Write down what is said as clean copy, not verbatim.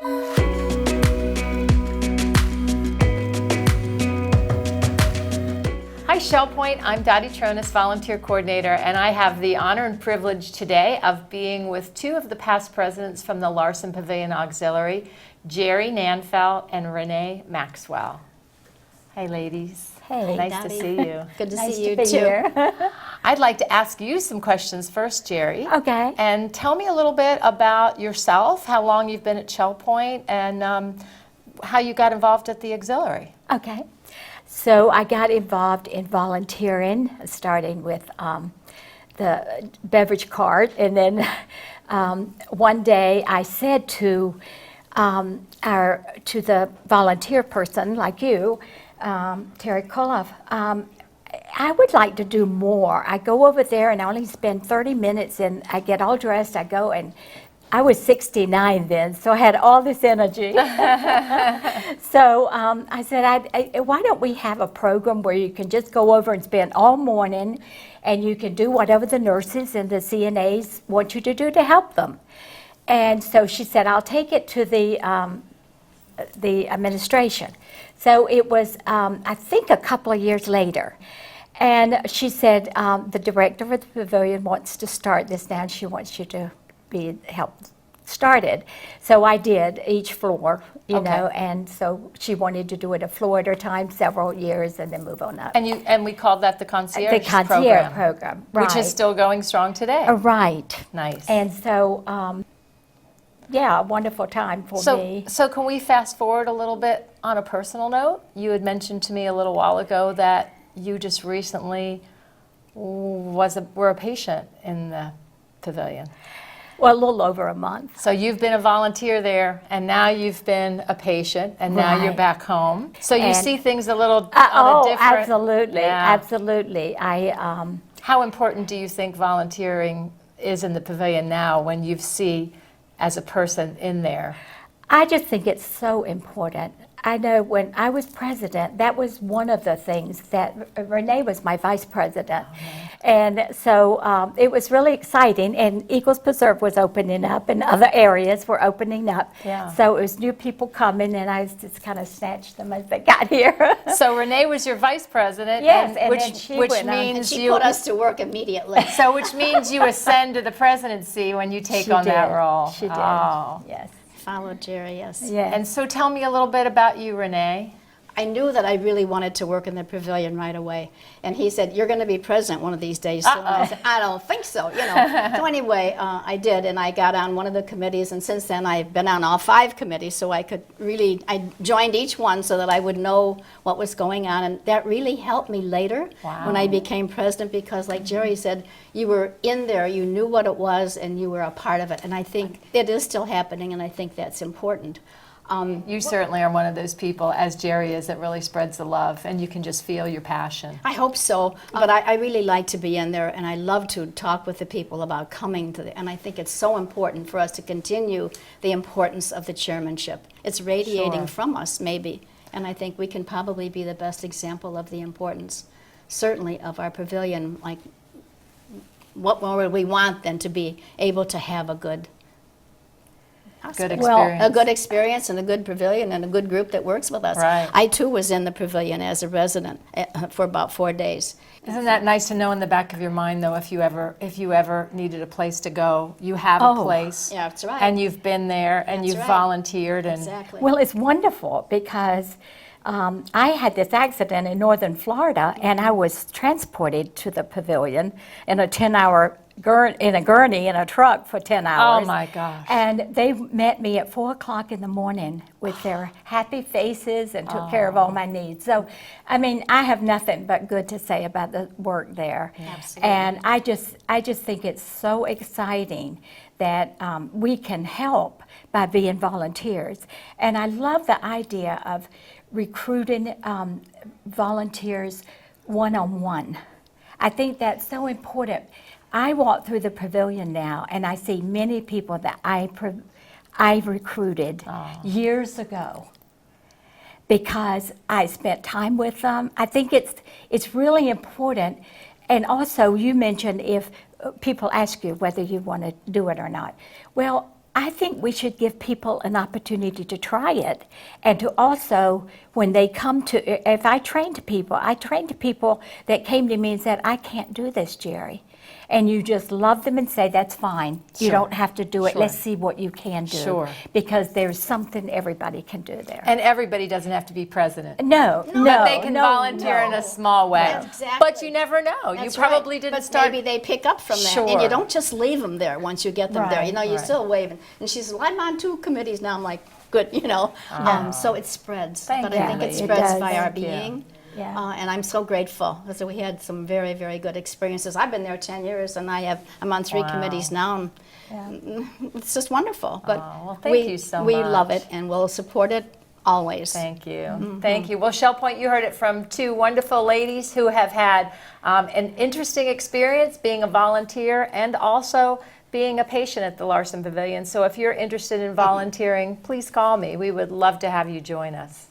Hi Shell Point, I'm Dottie Tronis, Volunteer Coordinator, and I have the honor and privilege today of being with two of the past presidents from the Larson Pavilion Auxiliary, Jerry Nanfeld and Renee Maxwell. Hey ladies. Hey, nice Dottie. to see you. Good to Nice see you to be too. here. I'd like to ask you some questions first, Jerry. Okay. And tell me a little bit about yourself, how long you've been at Shell Point, and how you got involved at the auxiliary. Okay. So I got involved in volunteering, starting with the beverage cart, and then one day I said to the volunteer person like you, Terry Koloff, I would like to do more. I go over there and I only spend 30 minutes, and I get all dressed. I go, and I was 69 then, so I had all this energy. So I said, why don't we have a program where you can just go over and spend all morning, and you can do whatever the nurses and the CNAs want you to do to help them. And so she said, I'll take it to the administration. So it was, I think, a couple of years later. And she said, the director of the pavilion wants to start this now, and she wants you to help started. So I did each floor, you know, and so she wanted to do it a floor at a time, several years, and then move on up. And we called that the concierge program, right. Which is still going strong today. Right. Nice. And so, yeah, a wonderful time for me. So can we fast forward a little bit on a personal note? You had mentioned to me a little while ago that you just recently were a patient in the pavilion. Well, a little over a month. So you've been a volunteer there, and now you've been a patient, and now you're back home. So you see things a little on a different... absolutely, absolutely. How important do you think volunteering is in the pavilion now when you see as a person in there? I just think it's so important. I know when I was president, that was one of the things that Renee was my vice president. And so it was really exciting, and Eagles Preserve was opening up, and other areas were opening up. Yeah. So it was new people coming, and I just kind of snatched them as they got here. So Renee was your vice president, Yes, and which then she which went on. means She you put us to work immediately. So which means you ascend to the presidency when you take on that role. She did. Oh. Yes. Followed Jerry, yes. Yeah. And so tell me a little bit about you, Renee. I knew that I really wanted to work in the pavilion right away. And he said, you're going to be president one of these days soon. I said, I don't think so, you know. So anyway, I did, and I got on one of the committees, and since then I've been on all 5 committees, so I joined each one so that I would know what was going on, and that really helped me later when I became president, because like Jerry said, you were in there, you knew what it was, and you were a part of it. And I think it is still happening, and I think that's important. You certainly are one of those people, as Jerry is, that really spreads the love, and you can just feel your passion. I hope so, but I really like to be in there, and I love to talk with the people about coming to and I think it's so important for us to continue the importance of the chairmanship. It's radiating from us, maybe, and I think we can probably be the best example of the importance, certainly, of our pavilion. Like, what more would we want than to be able to have a good experience. A good experience and a good pavilion and a good group that works with us. Right. I too was in the pavilion as a resident for about 4 days. Isn't that nice to know in the back of your mind, though, if you ever needed a place to go, you have a place. Yeah, that's right. And you've been there, and That's you've right. volunteered. And Exactly. Well, it's wonderful because I had this accident in northern Florida, and I was transported to the pavilion in a 10-hour gurney in a truck for 10 hours. Oh my gosh. And they met me at 4 o'clock in the morning with their happy faces and took care of all my needs. So, I mean, I have nothing but good to say about the work there. Absolutely. And I just think it's so exciting that we can help by being volunteers. And I love the idea of recruiting volunteers one-on-one. I think that's so important. I walk through the pavilion now, and I see many people that I recruited years ago because I spent time with them. I think it's really important. And also, you mentioned if people ask you whether you want to do it or not. Well, I think we should give people an opportunity to try it, and to also, when they come to, if I trained people that came to me and said, I can't do this, Jerry. And you just love them and say, that's fine. You Sure. don't have to do it. Sure. Let's see what you can do. Sure. Because there's something everybody can do there. And everybody doesn't have to be president. No, no, But they can no, volunteer no. in a small way. That's exactly. But you never know. That's you probably right. didn't but start. maybe they pick up from that, Sure. and you don't just leave them there once you get them there. Right, You know, you're right. still waving. And she says, "Well, I'm on 2 committees now." I'm like, "Good," you know. So it spreads, Thank but you. I think it It spreads does. by our Thank you. being. Yeah. And I'm so grateful because we had some very, very good experiences. I've been there 10 years, and I'm on 3 Wow. committees now. And it's just wonderful. But well, thank you so we love much. it, and we'll support it always. Thank you. Thank you. Well, Shell Point, you heard it from 2 wonderful ladies who have had an interesting experience being a volunteer and also being a patient at the Larson Pavilion. So if you're interested in volunteering, please call me. We would love to have you join us.